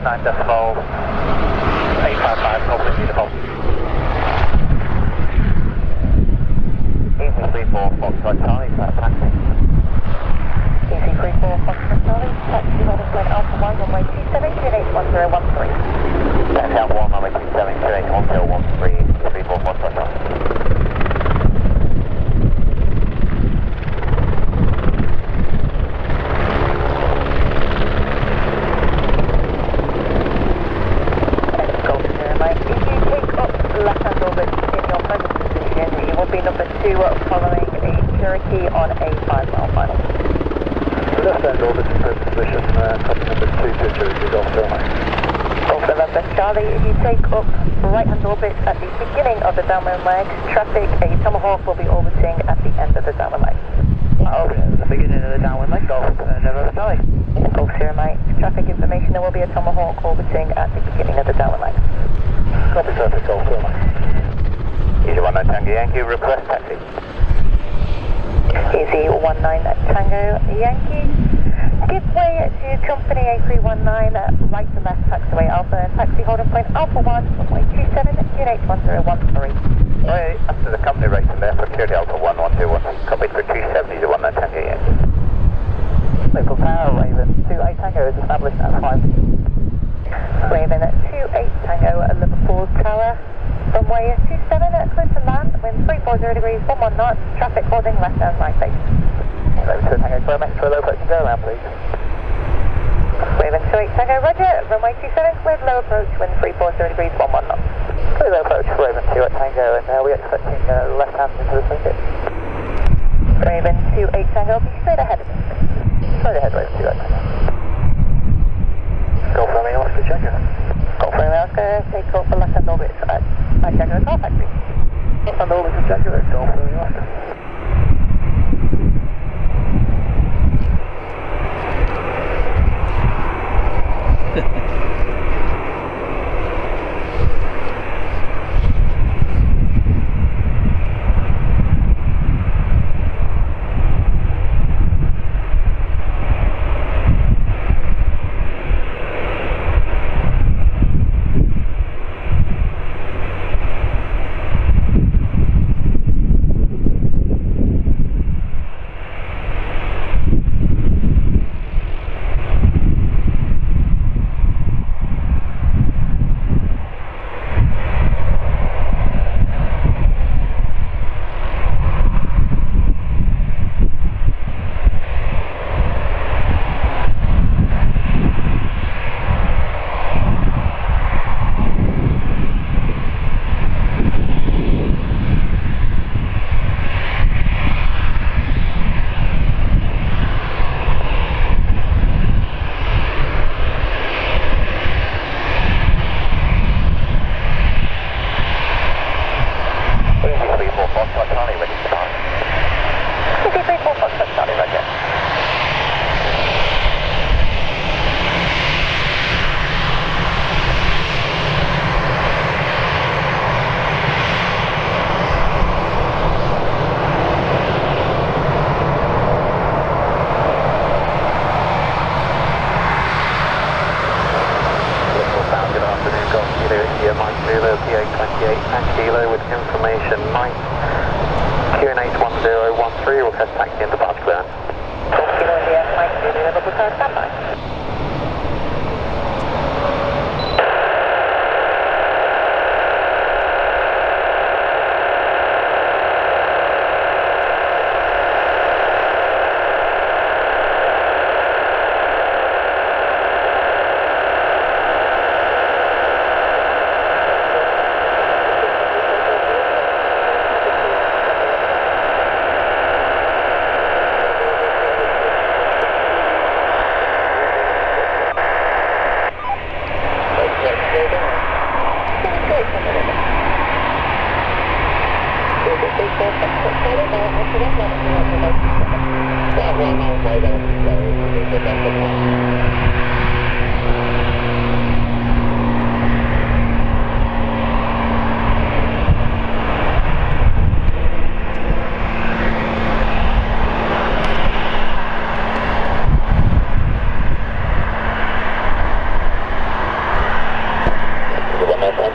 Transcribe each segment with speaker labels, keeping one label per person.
Speaker 1: 19.855, probably beautiful. Easy 34 Foxtrot Charlie, taxi.
Speaker 2: Easy 34 Foxtrot Charlie, taxi holding point Alpha 1, runway 27, QNH 1013.
Speaker 1: Taxi Alpha 1, runway 27, QNH 1013, 34 Foxtrot Charlie.
Speaker 2: Following a Cherokee on a 5-mile final.
Speaker 3: Left-hand orbit in present position, copy number 2 to Cherokee, Golf November.
Speaker 2: Golf November Charlie, if you take up right-hand orbit at the beginning of the downwind leg, traffic, a Tomahawk will be orbiting at the end of the downwind leg.
Speaker 1: Oh, the beginning of the downwind leg, Golf November Charlie.
Speaker 2: Golf Sierra Mike, traffic information, there will be a Tomahawk orbiting at the beginning of the downwind leg.
Speaker 3: Copy, perfect, Golf Sierra Mike.
Speaker 1: Easy 19 Tango Yankee, request taxi.
Speaker 2: Easy 19 Tango Yankee. Give way to company A319, right to left taxiway Alpha, taxi holding point Alpha 1, runway 27, QNH 1013.
Speaker 1: Right, after the company rating there for security Alpha 1, 121, copied for 270 to 19 Tango Yankee.
Speaker 2: Local tower, Raven 28 Tango is established at 5. Raven 28 Tango at Liverpool Tower. Runway 27, clear to land, wind 340 degrees, 11 knots, traffic holding left and right base.
Speaker 1: Raven 2 Tango, clear for low approach and go around please.
Speaker 2: Raven 28 Tango, roger, runway 27, cleared low approach, wind 340 degrees, 11 knots.
Speaker 1: Clear low approach for Raven 2 Tango, and we're expecting left hand into the circuit.
Speaker 2: Raven 28 Tango, be straight ahead of me.
Speaker 1: Straight ahead, Raven 2 Tango. Golf Romeo Oscar Jaguar.
Speaker 2: Golf Romeo Oscar, take off for left hand orbit at Jaguar Car Factory.
Speaker 1: Left hand orbit at Jaguar, Golf Romeo Oscar.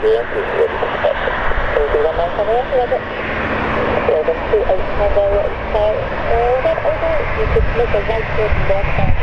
Speaker 1: Tango Yankee is ready for departure.
Speaker 2: EASYJET Tango Yankee, Roger. Raven 28 Tango, over. You could make a right turn northbound.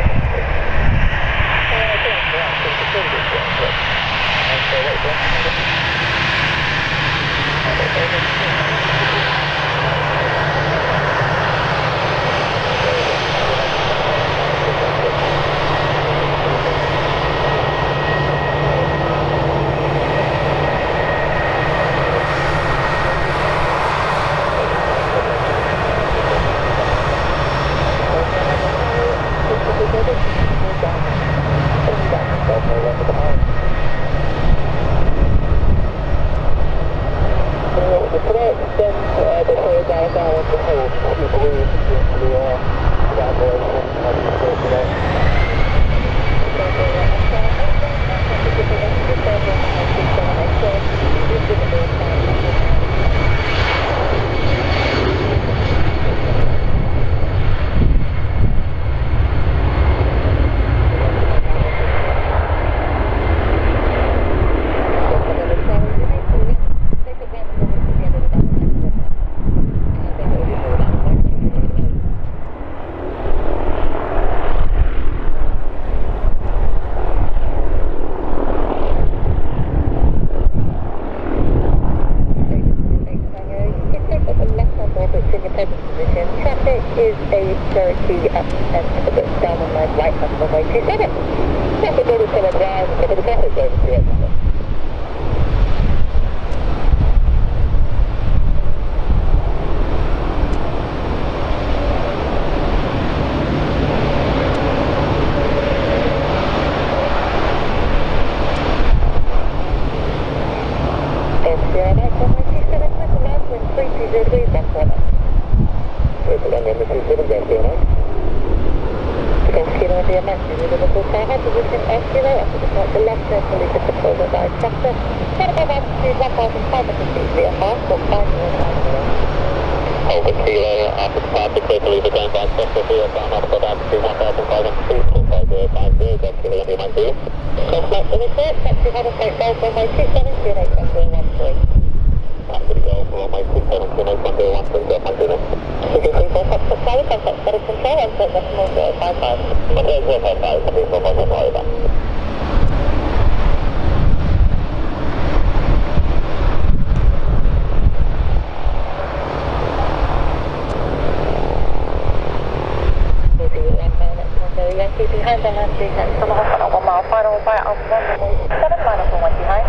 Speaker 2: Behind the land, from 1 mile final by Alpha 7 minus 1 behind.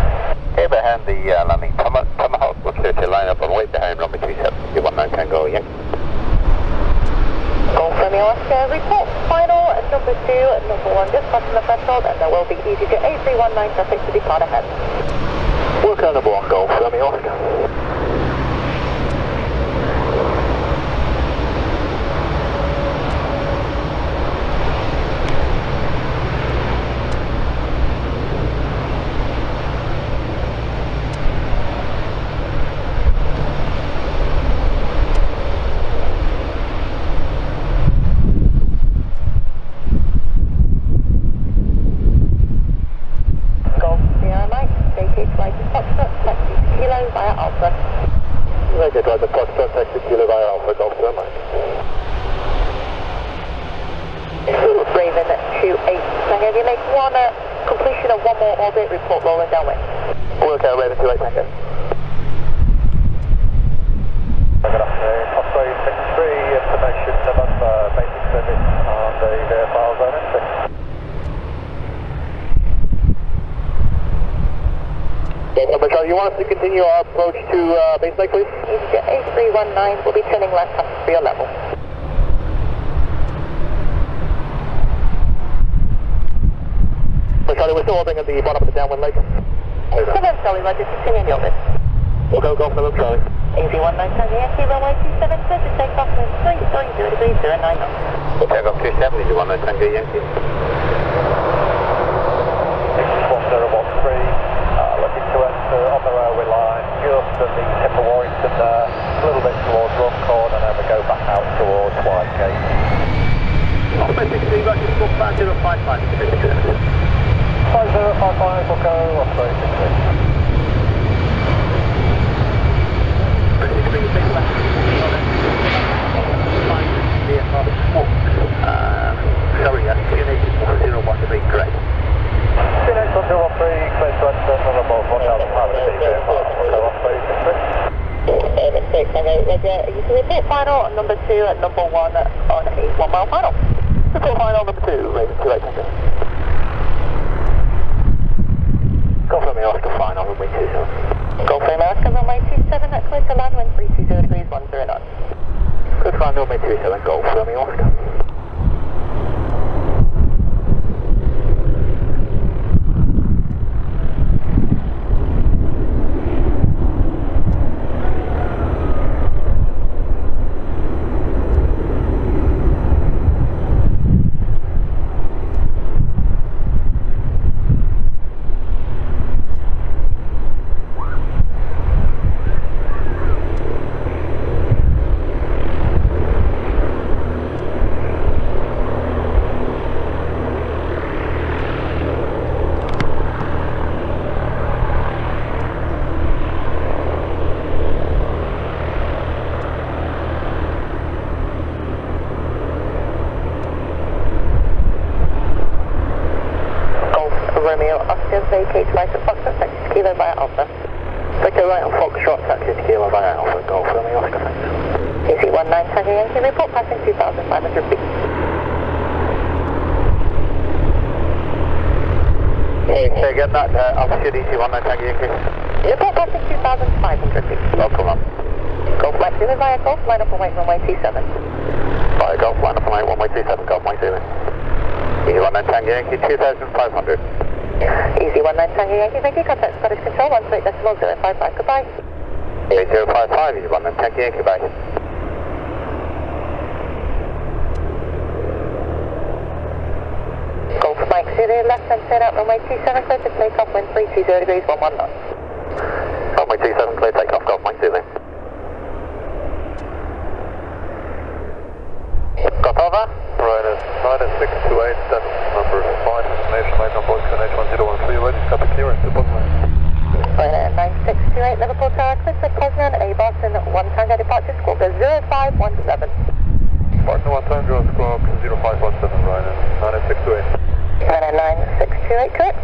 Speaker 1: Okay, behind the landing Tomahawk, we'll clear to line up on way behind runway 27, 19 Tango Yankee.
Speaker 2: Golf Romeo Oscar, report final at number 2 and number 1 just crossing the threshold, and there will be EasyJet A319 traffic to depart ahead.
Speaker 3: Work on number 1 Golf Romeo Oscar.
Speaker 2: Raven 28, Tango, you make one completion of one more orbit, report rolling downwind.
Speaker 3: Work out Raven 28 Tango. Good afternoon, Osprey 63, information above basic service on the file zone entry. Michelle, you want us to continue our approach to base lake, please?
Speaker 2: EasyJet A319 will be turning left after your level.
Speaker 3: Charlie, we're still holding at the bottom of the downwind lake.
Speaker 2: 7 Charlie, Roger, continue the orbit.
Speaker 3: We'll go Golf November Charlie.
Speaker 2: AZ19 Tango Yankee, runway 27, clear to take off wind 330 degrees, 09 knots.
Speaker 1: We'll take off 27, 19 Tango Yankee.
Speaker 3: 61013, looking to enter on the railway line, just at the tip of Warrington there, a little bit towards Runcorn, and then we go back out towards Whitegate.
Speaker 1: Osprey 63, Roger, 5055, 5055,
Speaker 3: 5055, we'll go Osprey 63.
Speaker 2: Repeat final number 2 at number 1 on a 1 mile final.
Speaker 1: Repeat final number 2, Raven 28 Tango. Golf Romeo Oscar final, runway 27.
Speaker 2: Golf Romeo Oscar, runway 27 at clear to land, wind 320 degrees 10 knots.
Speaker 1: Clear to land, runway 27, Golf Romeo Oscar.
Speaker 2: Romeo Oscar, vacate right at Foxtrot, taxi Kilo via Alpha.
Speaker 1: Vacate right on Foxtrot, taxi Kilo via Alpha, Golf Romeo Oscar, thanks.
Speaker 2: AC-19 Tango Yankee, report passing 2,500 feet.
Speaker 1: Hey, say again that, altitude EC-19 Tango Yankee.
Speaker 2: Report passing 2,500 feet.
Speaker 1: Welcome on.
Speaker 2: Golf Mike Zulu via Golf, line up and wait runway 27.
Speaker 1: Via Golf, line up and wait runway 27, Golf Mike Zulu. EC-19 Tango Yankee, 2,500.
Speaker 2: EASY-19 Tango Yankee, thank you. Contact Scottish Control, 18.055, goodbye.
Speaker 1: 8055, EASY-19 Tango Yankee, bye.
Speaker 2: Golf Mike Zulu, left hand turn out runway 27, clear to take off, wind 320 degrees 11 knots.
Speaker 1: Runway 27, clear take off, Golf Mike Zulu. Got over?
Speaker 3: Ryder 9628, that's number 5, destination line number N.H.S, ready, copy clearance to Poznan.
Speaker 2: Ryder 9628, Liverpool Tower, clear to Poznan, A Boston, 1 Tango departure, squawk 0517.
Speaker 3: Spartan 1 Tango, squawk 0517, Ryder 9628.
Speaker 2: Ryder 9628, correct.